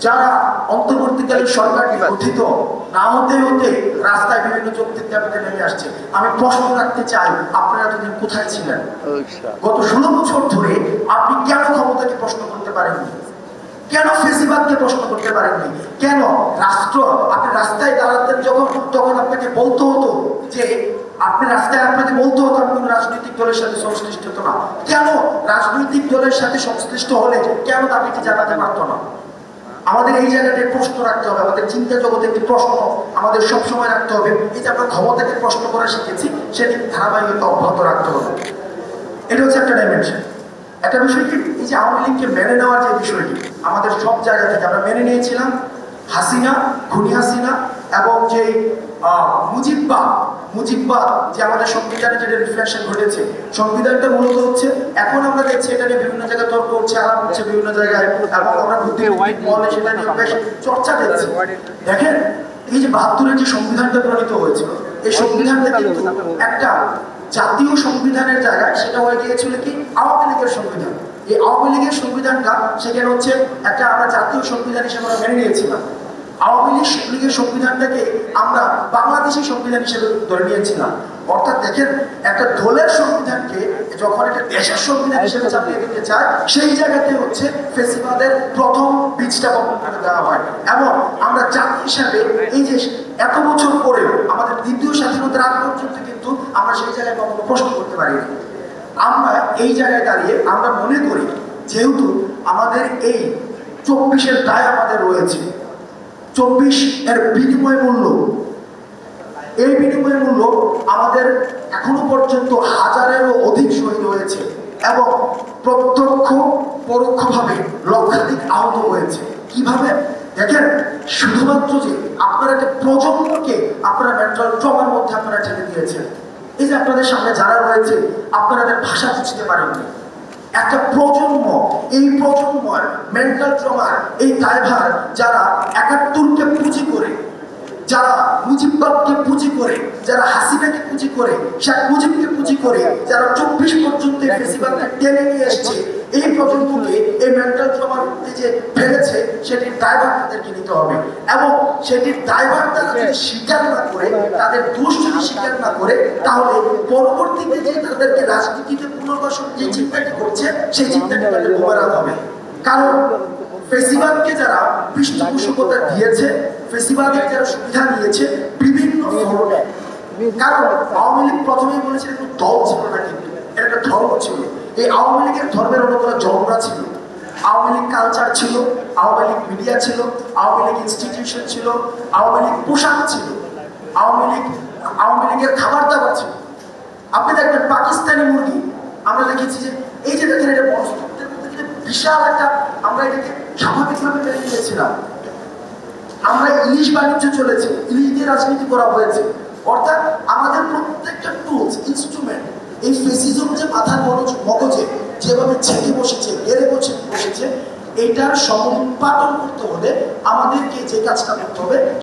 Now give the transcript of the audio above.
যারা অন্তর্বর্তীকালীন সরকার গঠিত না হতে হতে রাস্তায় বিভিন্ন যৌক্তিক দাবিতে নেমে আসছে, আমি প্রশ্ন রাখতে চাই, আপনারা এতদিন কোথায় ছিলেন? গত 16 বছর ধরে আপনি কেন ক্ষমতাকে প্রশ্ন করতে পারেননি? কেন ফেসিবাদকে প্রশ্ন করতে পারেননি? কেন রাষ্ট্র, আপনি রাস্তায় দাঁড়াতেন যখন, তখন আপনাকে বলতে হতো যে আপনি রাস্তায় আপনাকে বলতে হতো আপনি রাজনৈতিক দলের সাথে সংশ্লিষ্ট হতো না। কেন রাজনৈতিক দলের সাথে সংশ্লিষ্ট হলে কেন দাবিটি জানাতে পারতো না? আমাদের এই জায়গাটায় প্রশ্ন রাখতে হবে, আমাদের চিন্তা জগতে একটি প্রশ্ন আমাদের সবসময় রাখতে হবে। এই যে আমরা ক্ষমতাকে প্রশ্ন করা শিখেছি, সেটি ধারাবাহিকতা অব্যাহত রাখতে হবে। এটা হচ্ছে একটা ডাইমেনশন। একটা বিষয় কি, এই যে আওয়ামী লীগকে মেনে নেওয়ার যে বিষয়টি, আমাদের সব জায়গা থেকে আমরা মেনে নিয়েছিলাম হাসিনা, খুনি হাসিনা এবং যে মুজিববাদ যে আমাদের সংবিধানে যেটা রিফ্লেকশন ঘটেছে, সংবিধানটা মূলত হচ্ছে, এখন আমরা দেখছি এটা নিয়ে বিভিন্ন জায়গায় তর্ক হচ্ছে, আলাপ হচ্ছে বিভিন্ন জায়গায়, এবং আমরা বলে সেটা নিয়ে বেশ চর্চা দেখছি। দেখেন, এই যে 72-এর যে সংবিধানটা প্রণীত হয়েছে, এই সংবিধানটা কিন্তু একটা জাতীয় সংবিধানের জায়গায় সেটা হয়ে গিয়েছিল কি আওয়ামী লীগের সংবিধান। এই আওয়ামী লীগের সংবিধানটা সেখানে হচ্ছে একটা আমরা জাতীয় সংবিধান হিসেবে মেনে নিয়েছিলাম। আওয়ামী লীগের সংবিধানটাকে আমরা বাংলাদেশি সংবিধান হিসেবে ধরে নিয়েছিলাম। অর্থাৎ দেখেন, একটা দলের সংবিধানকে যখন একটা দেশের সংবিধান হিসেবে চাপিয়ে দিতে চায়, সেই জায়গাতে হচ্ছে ফেসিবাদের প্রথম বীজটা বপন করে দেওয়া হয়। এবং আমরা জাতি হিসাবে এই যে এত বছর পরে আমাদের দ্বিতীয় স্বাধীনতার আগ পর্যন্ত কিন্তু আমরা সেই জায়গায় কখনো প্রশ্ন করতে পারিনি। আমরা এই জায়গায় দাঁড়িয়ে আমরা মনে করি, যেহেতু আমাদের এই 24-এর দায় আমাদের রয়েছে, 24-এর বিনিময় মূল্য, এই বিনিময় মূল্য আমাদের এখনো পর্যন্ত 1000-এরও অধিক শহীদ হয়েছে এবং প্রত্যক্ষ পরোক্ষভাবে লক্ষাধিক আহত হয়েছে। কিভাবে? দেখেন, শুধুমাত্র যে আপনারা একটা প্রজন্মকে আপনারা মেন্টাল ট্রমার মধ্যে আপনারা ঠেলে দিয়েছেন। এই যে আপনাদের সামনে যারা রয়েছে, আপনাদের ভাষা বুঝতে পারেননি। একটা প্রজন্ম, এই প্রজন্মের মেন্টাল ট্রমার এই দায়ভার যারা 71-কে পুঁজি করে, যারা মুজিববাদকে পুঁজি করে, যারা হাসিনাকে পুঁজি করে, শেখ মুজিবকে পুঁজি করে, যারা 24 পর্যন্ত ফেসিবাদকে টেনে নিয়ে এসেছে, এই প্রজন্মকে এই মেন্টাল ট্রমার মধ্যে যে ফেলেছে, সেটির দায়ভার তাদেরকে নিতে হবে। এবং সেটির দায়ভার তারা যদি স্বীকার না করে, তাদের দোষ যদি স্বীকার না করে, তাহলে পরবর্তীতে যে তাদেরকে রাজনীতিতে পুনর্বাসন যে চিন্তাটি করছে, সেই চিন্তাটি তাদের বোমারাং হবে। কারণ ফেসিবাদকে যারা পৃষ্ঠপোষকতা দিয়েছে, ফেসিবাদের যারা সুবিধা নিয়েছে বিভিন্ন ধরনে, কারণ আওয়ামী লীগ প্রথমেই বলেছিল কিন্তু দল ছিল না, কিন্তু এটা একটা ধর্ম ছিল। এই আওয়ামী লীগের ধর্মের অন্য কোনো জনরা ছিল। আওয়ামী লীগ কালচার ছিল, আওয়ামী লীগ মিডিয়া ছিল, আওয়ামী লীগ ইনস্টিটিউশন ছিল, আওয়ামী লীগ পোশাক ছিল, আওয়ামী লীগের খাবার দাবার ছিল। আপনি দেখবেন পাকিস্তানি মুরগি, আমরা দেখেছি যে এই যে দেখেন, এটা বনস্তত্ত্বের মধ্যে বিশাল একটা, আমরা এটাকে স্বাভাবিকভাবে মেনে নিয়েছিলাম। আমরা ইলিশ বাণিজ্য চলেছে, ইলিশ দিয়ে রাজনীতি করা হয়েছে। অর্থাৎ আমাদের প্রত্যেকটা টুলস, ইনস্ট্রুমেন্ট এই ফেসিজম যে মাথার মগজে যেভাবে ছেঁকে বসেছে, বেড়ে বসেছে, এটার সমুৎপাদন করতে হলে আমাদেরকে যে কাজটা করতে হবে